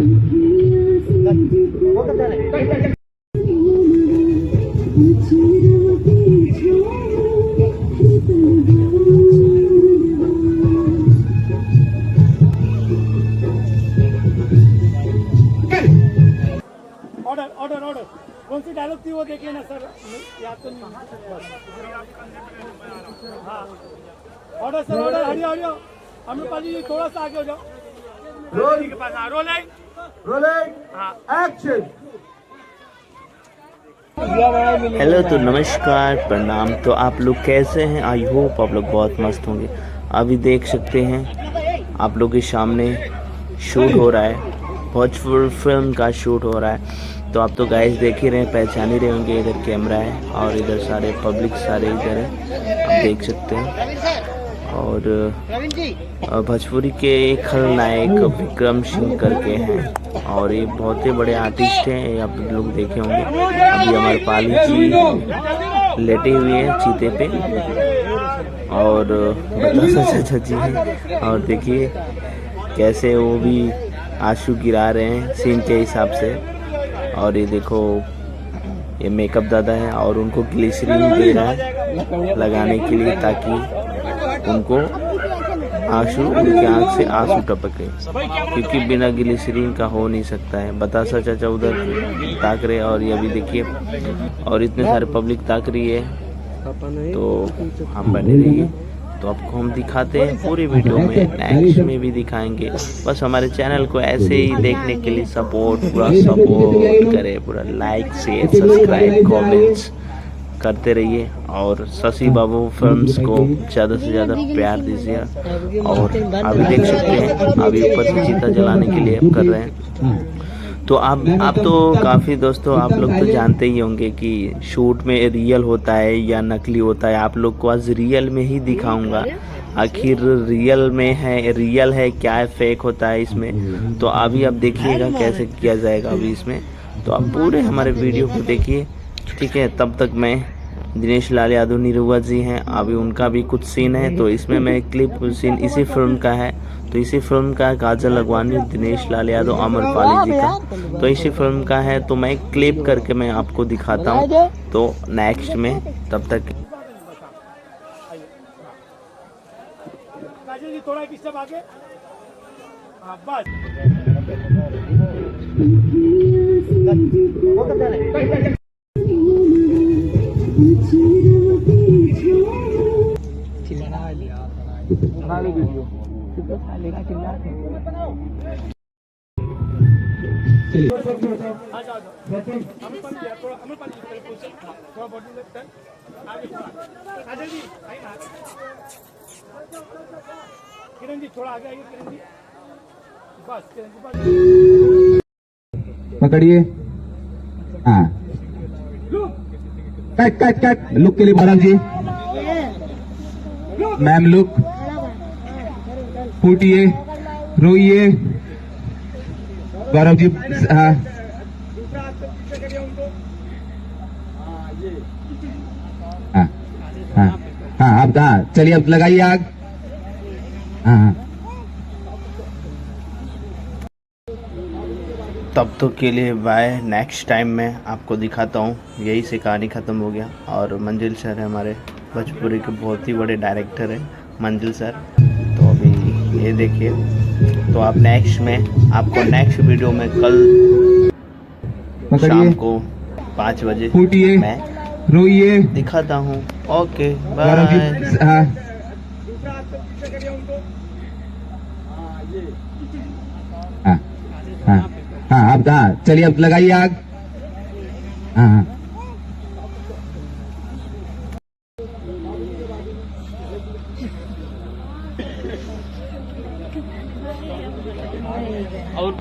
Order order order कौन सी dialogue थी वो देखिए ना सर, याद तो नहीं। हाँ ऑर्डर सर, ऑर्डर, हरियो हरियो अमृतपाल जी थोड़ा सा आगे हो जाओ। रोलिंग के पास, हाँ रोलिंग रोलिंग, हाँ एक्शन। हेलो, तो नमस्कार, प्रणाम। तो आप लोग कैसे हैं? आई होप आप लोग बहुत मस्त होंगे। अभी देख सकते हैं आप लोग के सामने शूट हो रहा है, भोजपुर फिल्म का शूट हो रहा है। तो आप तो गाइस देख ही रहे हैं, पहचान ही रहे होंगे। इधर कैमरा है और इधर सारे पब्लिक सारे इधर है, आप देख सकते हैं। और भोजपुरी के एक खलनायक विक्रम सिंह करके हैं और ये बहुत ही बड़े आर्टिस्ट हैं, ये आप लोग देखे होंगे। अभी अमरपाली जी लेटे हुए हैं चीते पे और बतासा चाचा जी हैं, और देखिए कैसे वो भी आंसू गिरा रहे हैं सीन के हिसाब से। और ये देखो ये मेकअप दादा है और उनको ग्लिसरीन दे रहा है लगाने के लिए, ताकि उनको आंसू, उनकी आंख से आंसू टपके, क्योंकि बिना ग्लिसरीन का हो नहीं सकता है। बतासा चाचा उधर ताक रहे और ये भी देखिए, और इतने सारे पब्लिक ताक रही है। तो हम बने रहिए, तो आपको हम दिखाते हैं पूरी वीडियो में, नेक्स्ट में भी दिखाएंगे। बस हमारे चैनल को ऐसे ही देखने के लिए पूरा सपोर्ट करें, पूरा लाइक शेयर सब्सक्राइब कमेंट्स करते रहिए और शशि बाबू फिल्म्स को ज़्यादा से ज़्यादा प्यार दीजिए। और अभी देख सकते हैं, अभी ऊपर से चीता जलाने के लिए कर रहे हैं। तो आप तो काफ़ी दोस्तों आप लोग तो जानते ही होंगे कि शूट में रियल होता है या नकली होता है। आप लोग को आज रियल में ही दिखाऊंगा, आखिर रियल में है, रियल है क्या है, फेक होता है इसमें। तो अभी आप देखिएगा कैसे किया जाएगा अभी इसमें। तो आप पूरे हमारे वीडियो को देखिए, ठीक है। तब तक मैं दिनेश लाल यादव निरुआ जी हैं, अभी उनका भी कुछ सीन है, तो इसमें मैं क्लिप सीन इसी फिल्म का है। तो इसी फिल्म का काजल लखवानी, दिनेश लाल यादव, अमरपाली जी का, तो इसी फिल्म का है। तो मैं क्लिप करके मैं आपको दिखाता हूँ तो नेक्स्ट में। तब तक काजल जी थोड़ा एक स्टेप आगे, हाँ बस। किरण जी थोड़ा आगे आइए, किरण जी बस, किरण जी बस पकड़िए। हाँ कट कट कट, लुक के लिए भरत जी, मैम लुक, फूटिए, रोइए, गौरव जी। हाँ हाँ हाँ हाँ, अब हाँ चलिए, अब लगाइए आग। हाँ हाँ, तब तो के लिए बाय, नेक्स्ट टाइम मैं आपको दिखाता हूँ। यही से कहानी ख़त्म हो गया। और मंजिल सर है हमारे भोजपुरी के बहुत ही बड़े डायरेक्टर हैं मंजिल सर। तो अभी ये देखिए, तो आप नेक्स्ट में आपको नेक्स्ट वीडियो में कल शाम को 5 बजे फूटिए, मैं रोइए, दिखाता हूँ। ओके गौरव जी। बाय। हाँ हाँ हाँ हाँ, अब हाँ चलिए, अब लगाइए आग। हाँ हाँ, और